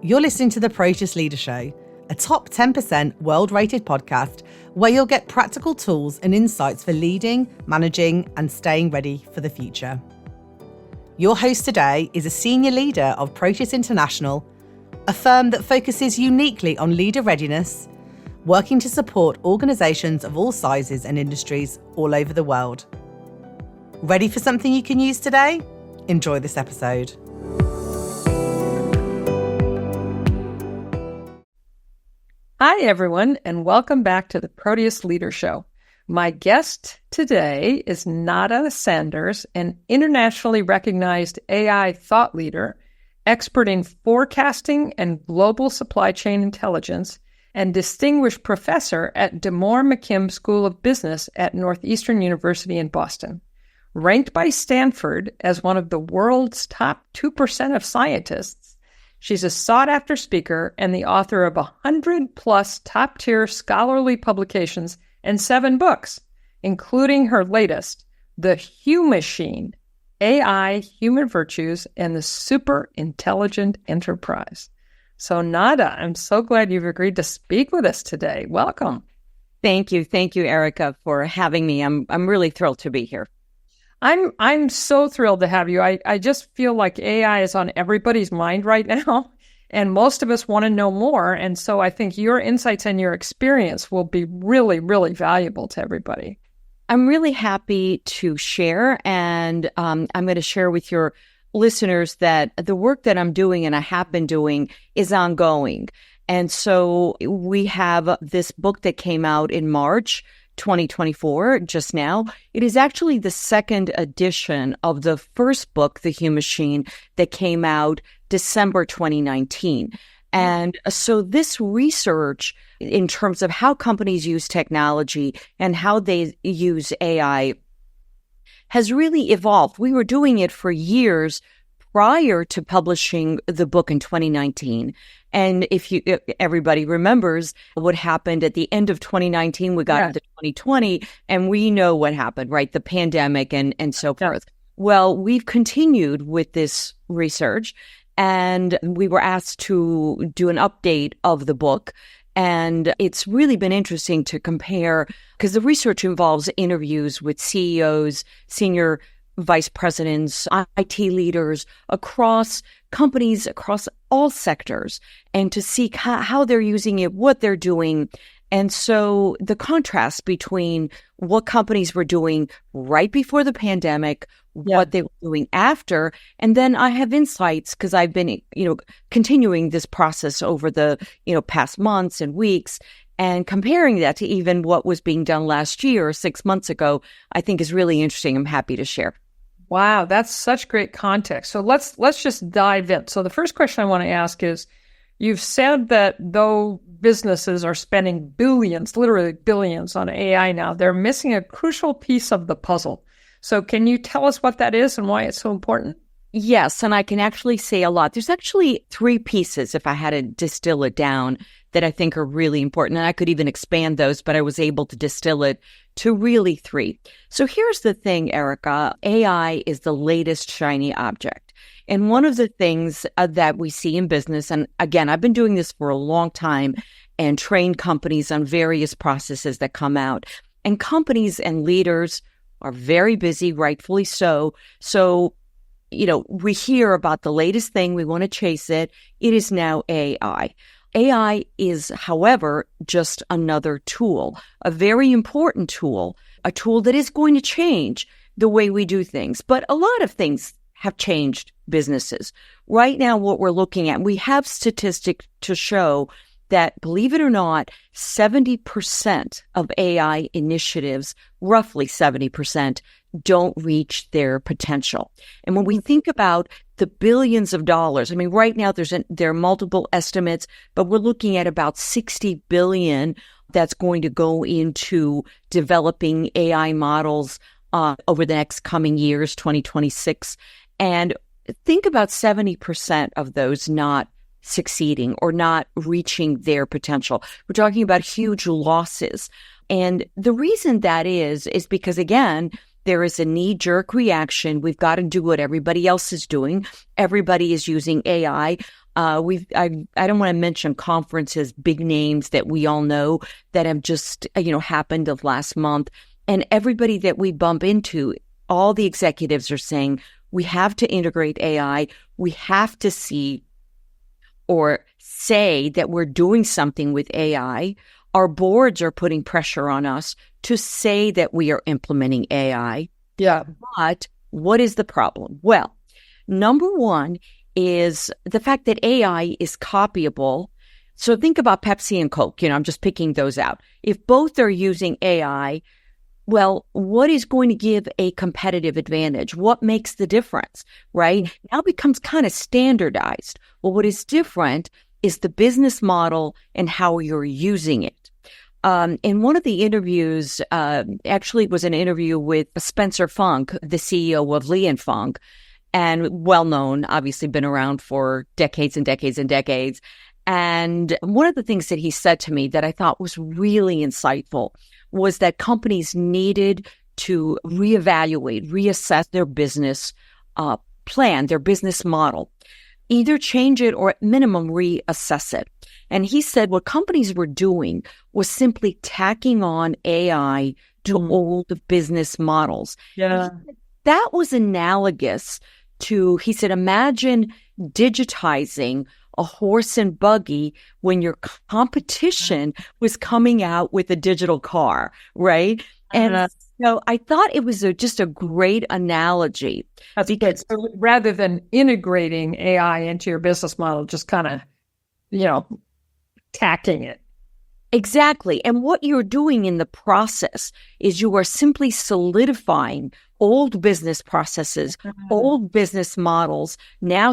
You're listening to the Proteus Leader Show, a top 10% world-rated podcast where you'll get practical tools and insights for leading, managing, and staying ready for the future. Your host today is a senior leader of Proteus International, a firm that focuses uniquely on leader readiness, working to support organisations of all sizes and industries all over the world. Ready for something you can use today? Enjoy this episode. Hi, everyone, and welcome back to the Proteus Leader Show. My guest today is Nada Sanders, an internationally recognized AI thought leader, expert in forecasting and global supply chain intelligence, and distinguished professor at DeMoore McKim School of Business at Northeastern University in Boston. Ranked by Stanford as one of the world's top 2% of scientists, she's a sought-after speaker and the author of 100-plus top-tier scholarly publications and 7 books, including her latest, The Humachine, AI, Human Virtues, and the Super Intelligent Enterprise. So, Nada, I'm so glad you've agreed to speak with us today. Welcome. Thank you, Erika, for having me. I'm really thrilled to be here. I'm so thrilled to have you. I just feel like AI is on everybody's mind right now, and most of us want to know more. And so I think your insights and your experience will be really, really valuable to everybody. I'm really happy to share, and I'm going to share with your listeners that the work that I'm doing and I have been doing is ongoing. And so we have this book that came out in March 2024, just now. It is actually the second edition of the first book, The Humachine, that came out December 2019. And so this research in terms of how companies use technology and how they use AI has really evolved. We were doing it for years prior to publishing the book in 2019. And if everybody remembers what happened at the end of 2019, we got into 2020, and we know what happened, right? The pandemic and so forth. Well, we've continued with this research, and we were asked to do an update of the book. And it's really been interesting to compare, because the research involves interviews with CEOs, senior vice presidents, IT leaders across companies, across all sectors, and to see how they're using it, what they're doing. And so the contrast between what companies were doing right before the pandemic, what they were doing after, and then I have insights because I've been, continuing this process over the, past months and weeks, and comparing that to even what was being done last year or 6 months ago, I think is really interesting. I'm happy to share. Wow, that's such great context. So let's just dive in. So the first question I want to ask is, you've said that though businesses are spending billions, literally billions on AI now, they're missing a crucial piece of the puzzle. So can you tell us what that is and why it's so important? Yes, and I can actually say a lot. There's actually 3 pieces, if I had to distill it down, that I think are really important. And I could even expand those, but I was able to distill it to really 3. So here's the thing, Erika. AI is the latest shiny object. And one of the things that we see in business, and again, I've been doing this for a long time and trained companies on various processes that come out. And companies and leaders are very busy, rightfully so. So we hear about the latest thing. We want to chase it. It is now AI. AI is, however, just another tool, a very important tool, a tool that is going to change the way we do things. But a lot of things have changed businesses. Right now, what we're looking at, we have statistics to show that, believe it or not, 70% of AI initiatives, roughly 70%, don't reach their potential. And when we think about the billions of dollars, right now there are multiple estimates, but we're looking at about 60 billion that's going to go into developing AI models over the next coming years, 2026. And think about 70% of those not succeeding or not reaching their potential. We're talking about huge losses. And the reason that is because, again, there is a knee-jerk reaction. We've got to do what everybody else is doing. Everybody is using AI. I don't want to mention conferences, big names that we all know that have just, happened of last month. And everybody that we bump into, all the executives are saying, we have to integrate AI. We have to see or say that we're doing something with AI. Our boards are putting pressure on us to say that we are implementing AI. Yeah. But what is the problem? Well, number one is the fact that AI is copyable. So think about Pepsi and Coke. I'm just picking those out. If both are using AI, well, what is going to give a competitive advantage? What makes the difference, right? Now becomes kind of standardized. Well, what is different is the business model and how you're using it. In one of the interviews, actually it was an interview with Spencer Funk, the CEO of Lee and Funk, and well-known, obviously been around for decades and decades and decades. And one of the things that he said to me that I thought was really insightful was that companies needed to reevaluate, reassess their business plan, their business model, either change it or at minimum reassess it. And he said what companies were doing was simply tacking on AI to old business models. Yeah. That was analogous to, he said, imagine digitizing a horse and buggy when your competition was coming out with a digital car, right? And so I thought it was just a great analogy. That's good. So rather than integrating AI into your business model, just kind of, tacking it. Exactly. And what you're doing in the process is you are simply solidifying old business processes, old business models.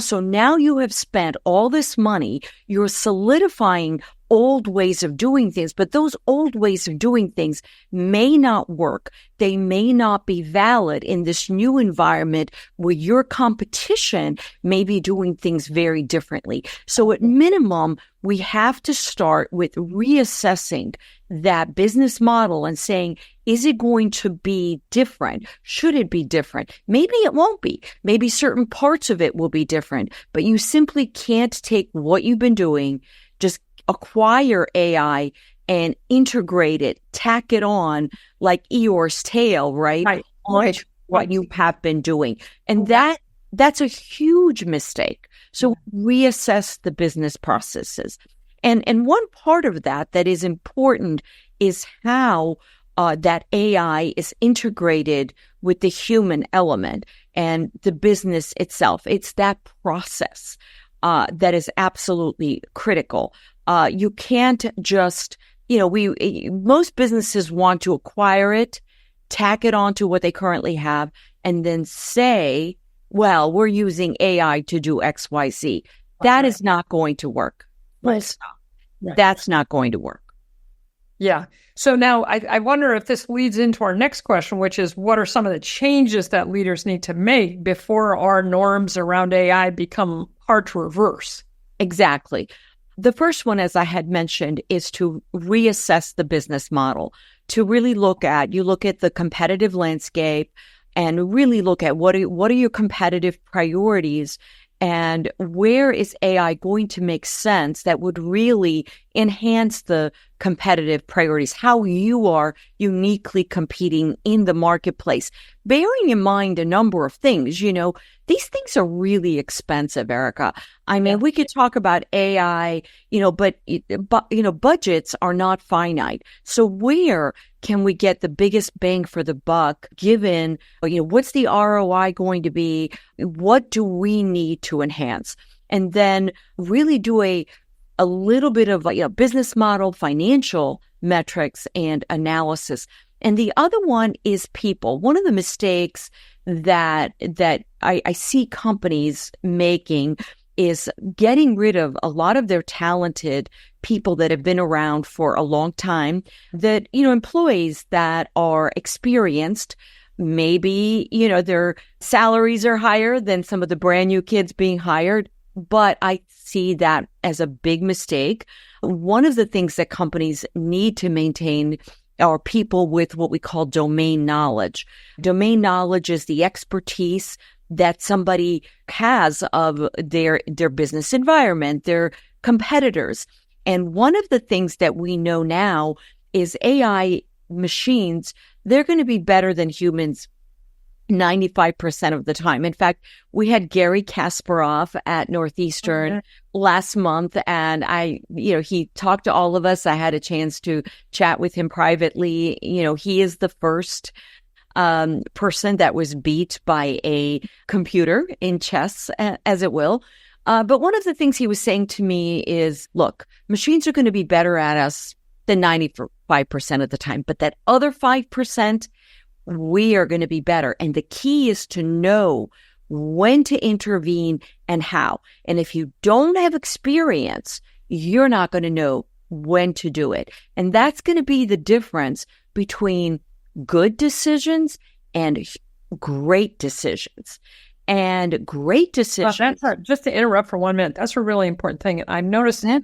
So now you have spent all this money, you're solidifying old ways of doing things, but those old ways of doing things may not work. They may not be valid in this new environment where your competition may be doing things very differently. So at minimum, we have to start with reassessing that business model and saying, is it going to be different? Should it be different? Maybe it won't be. Maybe certain parts of it will be different, but you simply can't take what you've been doing, just acquire AI and integrate it, tack it on like Eeyore's tail, right? On what you have been doing. And that's a huge mistake. So reassess the business processes. And one part of that is important is how that AI is integrated with the human element and the business itself. It's that process that is absolutely critical. You can't just, most businesses want to acquire it, tack it onto what they currently have, and then say, well, we're using AI to do X, Y, Z. That is not going to work. Right. That's not going to work. Yeah. So now I wonder if this leads into our next question, which is what are some of the changes that leaders need to make before our norms around AI become hard to reverse? Exactly. The first one, as I had mentioned, is to reassess the business model, to really look at the competitive landscape and really look at what are your competitive priorities and where is AI going to make sense that would really enhance the competitive priorities, how you are uniquely competing in the marketplace, bearing in mind a number of things. These things are really expensive, Erika. I mean, we could talk about AI, but budgets are not finite. So where can we get the biggest bang for the buck given, what's the ROI going to be? What do we need to enhance? And then really do a little bit of business model, financial metrics and analysis. And the other one is people. One of the mistakes that I see companies making is getting rid of a lot of their talented people that have been around for a long time, that, employees that are experienced. Maybe, their salaries are higher than some of the brand new kids being hired, but I see that as a big mistake. One of the things that companies need to maintain are people with what we call domain knowledge. Domain knowledge is the expertise that somebody has of their business environment, their competitors. And one of the things that we know now is AI machines, they're going to be better than humans 95% of the time. In fact, we had Gary Kasparov at Northeastern last month, and he talked to all of us. I had a chance to chat with him privately. He is the first person that was beat by a computer in chess, as it will. But one of the things he was saying to me is, look, machines are going to be better at us than 95% of the time, but that other 5%, we are going to be better. And the key is to know when to intervene and how. And if you don't have experience, you're not going to know when to do it. And that's going to be the difference between good decisions and great decisions. And great decisions. Just to interrupt for 1 minute, that's a really important thing. I've noticed that.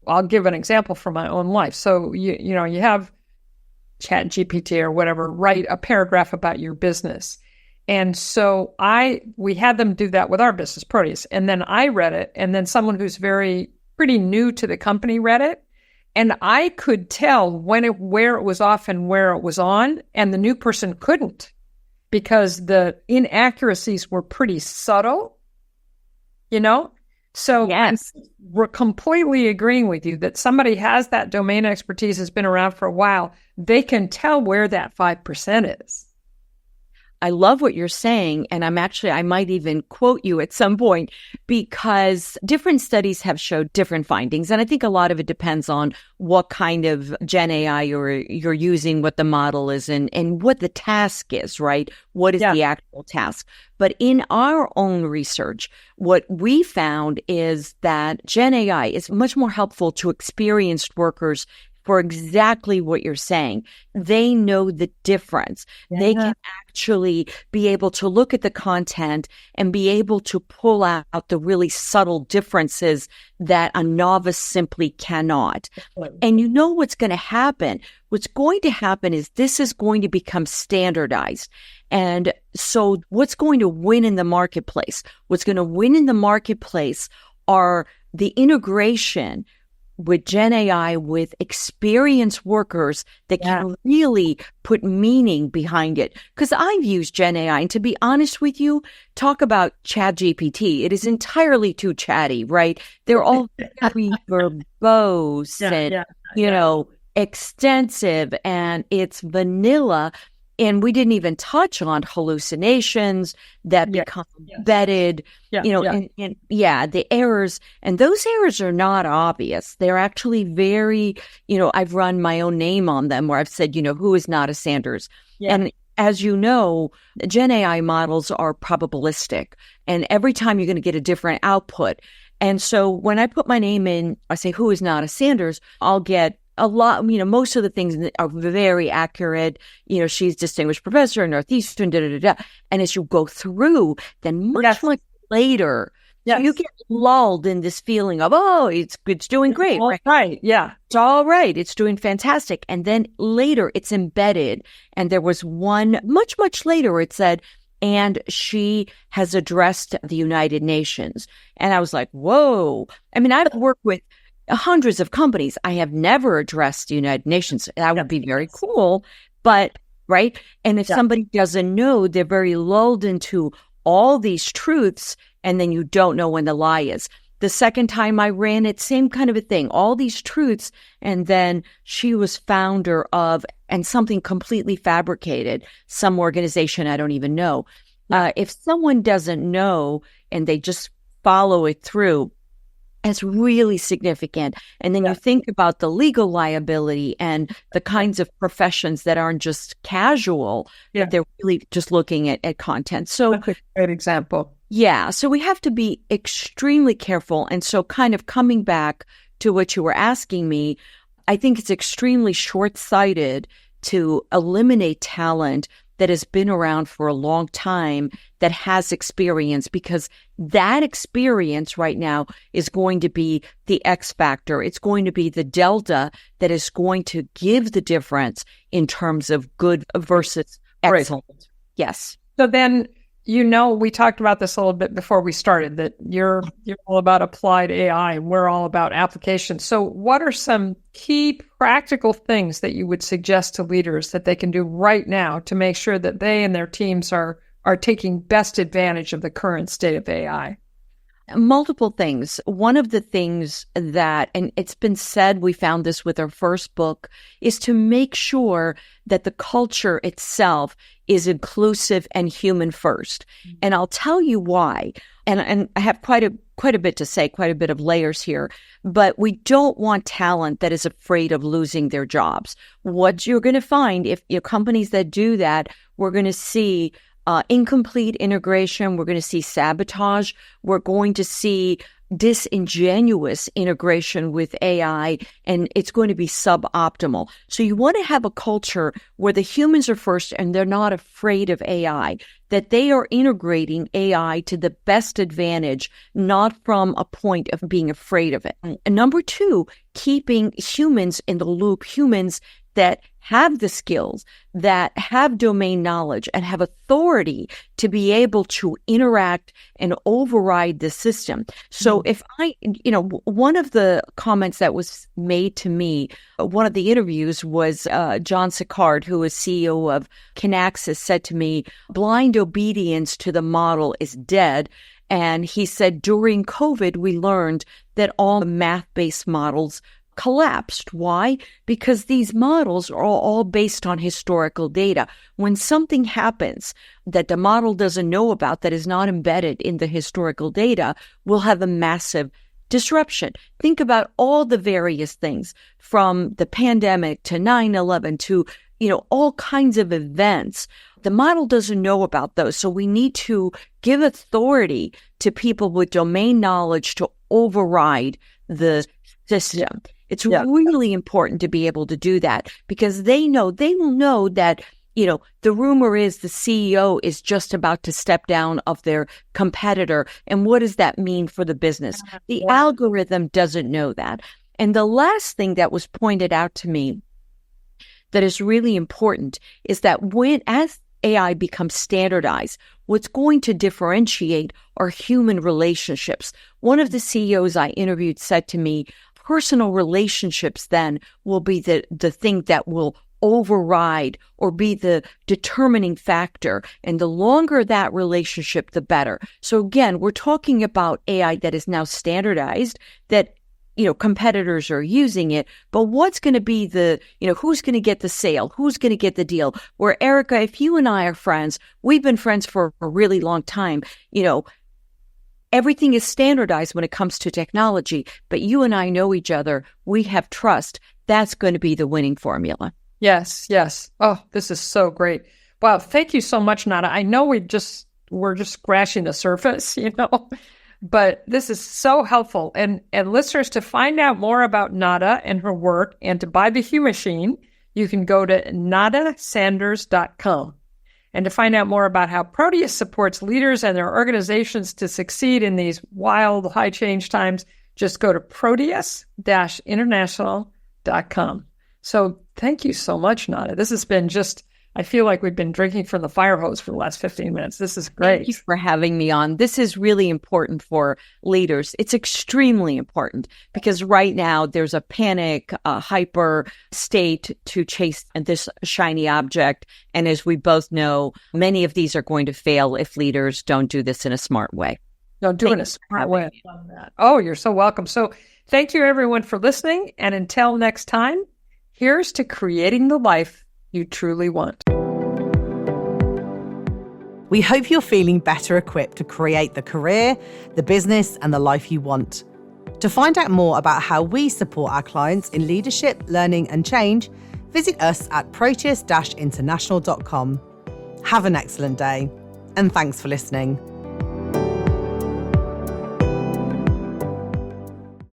I'll give an example from my own life. So you have Chat GPT or whatever, write a paragraph about your business. And so we had them do that with our business, Proteus. And then I read it, and then someone who's pretty new to the company read it. And I could tell where it was off and where it was on, and the new person couldn't, because the inaccuracies were pretty subtle, So yes. We're completely agreeing with you that somebody has that domain expertise, has been around for a while. They can tell where that 5% is. I love what you're saying. And I might even quote you at some point, because different studies have showed different findings. And I think a lot of it depends on what kind of Gen AI you're using, what the model is, and what the task is, right? What is the actual task? But in our own research, what we found is that Gen AI is much more helpful to experienced workers for exactly what you're saying. They know the difference. Yeah. They can actually be able to look at the content and be able to pull out the really subtle differences that a novice simply cannot. Right. And you know what's going to happen? What's going to happen is this is going to become standardized. And so what's going to win in the marketplace? What's going to win in the marketplace are the integration with Gen AI, with experienced workers that can really put meaning behind it. Because I've used Gen AI, and to be honest with you, talk about Chat GPT. It is entirely too chatty, right? They're all very verbose and, extensive, and it's vanilla. And we didn't even touch on hallucinations that become embedded, and the errors. And those errors are not obvious. They're actually very, I've run my own name on them where I've said, who is Nada Sanders? Yeah. And as you know, Gen AI models are probabilistic. And every time you're going to get a different output. And so when I put my name in, I say, who is Nada Sanders? I'll get a lot, most of the things are very accurate. She's distinguished professor at Northeastern, And as you go through, then much later, you get lulled in this feeling of, it's doing great. Right. Yeah. It's all right. It's doing fantastic. And then later it's embedded. And there was one much, much later, it said, and she has addressed the United Nations. And I was like, whoa. I mean, I've worked with hundreds of companies. I have never addressed the United Nations. That would be very cool, but right. And if somebody doesn't know, they're very lulled into all these truths, and then you don't know when the lie is. The second time I ran it, same kind of a thing, all these truths. And then she was founder of, and something completely fabricated, some organization I don't even know. If someone doesn't know and they just follow it through, it's really significant. And then you think about the legal liability and the kinds of professions that aren't just casual, that they're really just looking at content. So that's a great example. Yeah. So we have to be extremely careful. And so kind of coming back to what you were asking me, I think it's extremely short-sighted to eliminate talent that has been around for a long time, that has experience, because that experience right now is going to be the X factor. It's going to be the delta that is going to give the difference in terms of good versus excellent. Yes. So then We talked about this a little bit before we started, that you're all about applied AI and we're all about applications. So what are some key practical things that you would suggest to leaders that they can do right now to make sure that they and their teams are taking best advantage of the current state of AI? Multiple things. One of the things that, and it's been said, we found this with our first book, is to make sure that the culture itself is inclusive and human first. Mm-hmm. And I'll tell you why. And I have quite a bit to say, quite a bit of layers here, but we don't want talent that is afraid of losing their jobs. What you're going to find, if companies that do that, we're going to see incomplete integration. We're going to see sabotage. We're going to see disingenuous integration with AI, and it's going to be suboptimal. So you want to have a culture where the humans are first and they're not afraid of AI, that they are integrating AI to the best advantage, not from a point of being afraid of it. And number two, keeping humans in the loop, humans that have the skills, that have domain knowledge and have authority to be able to interact and override the system. So if one of the comments that was made to me, one of the interviews was John Sicard, who is CEO of Kinaxis, said to me, blind obedience to the model is dead. And he said, during COVID, we learned that all the math-based models collapsed. Why? Because these models are all based on historical data. When something happens that the model doesn't know about, that is not embedded in the historical data, we'll have a massive disruption. Think about all the various things from the pandemic to 9/11 to, all kinds of events. The model doesn't know about those. So we need to give authority to people with domain knowledge to override the system. It's really important to be able to do that because they will know that, the rumor is the CEO is just about to step down of their competitor. And what does that mean for the business? The algorithm doesn't know that. And the last thing that was pointed out to me that is really important is that as AI becomes standardized, what's going to differentiate are human relationships. One of the CEOs I interviewed said to me, personal relationships then will be the thing that will override or be the determining factor. And the longer that relationship, the better. So again, we're talking about AI that is now standardized, that competitors are using it, but what's going to be who's going to get the sale? Who's going to get the deal? Where, Erika, if you and I are friends, we've been friends for a really long time, everything is standardized when it comes to technology, but you and I know each other. We have trust. That's going to be the winning formula. Yes. Oh, this is so great. Wow. Thank you so much, Nada. I know we're just scratching the surface, but this is so helpful. And listeners, to find out more about Nada and her work and to buy the Hue Machine, you can go to nadasanders.com. And to find out more about how Proteus supports leaders and their organizations to succeed in these wild, high change times, just go to proteus-international.com. So thank you so much, Nada. This has been I feel like we've been drinking from the fire hose for the last 15 minutes. This is great. Thank you for having me on. This is really important for leaders. It's extremely important because right now there's a panic, a hyper state to chase this shiny object. And as we both know, many of these are going to fail if leaders don't do this in a smart way. No, do it in a smart way. Oh, you're so welcome. So thank you, everyone, for listening. And until next time, here's to creating the life you truly want. We hope you're feeling better equipped to create the career, the business, and the life you want. To find out more about how we support our clients in leadership, learning, and change, visit us at proteus-international.com. Have an excellent day, and thanks for listening.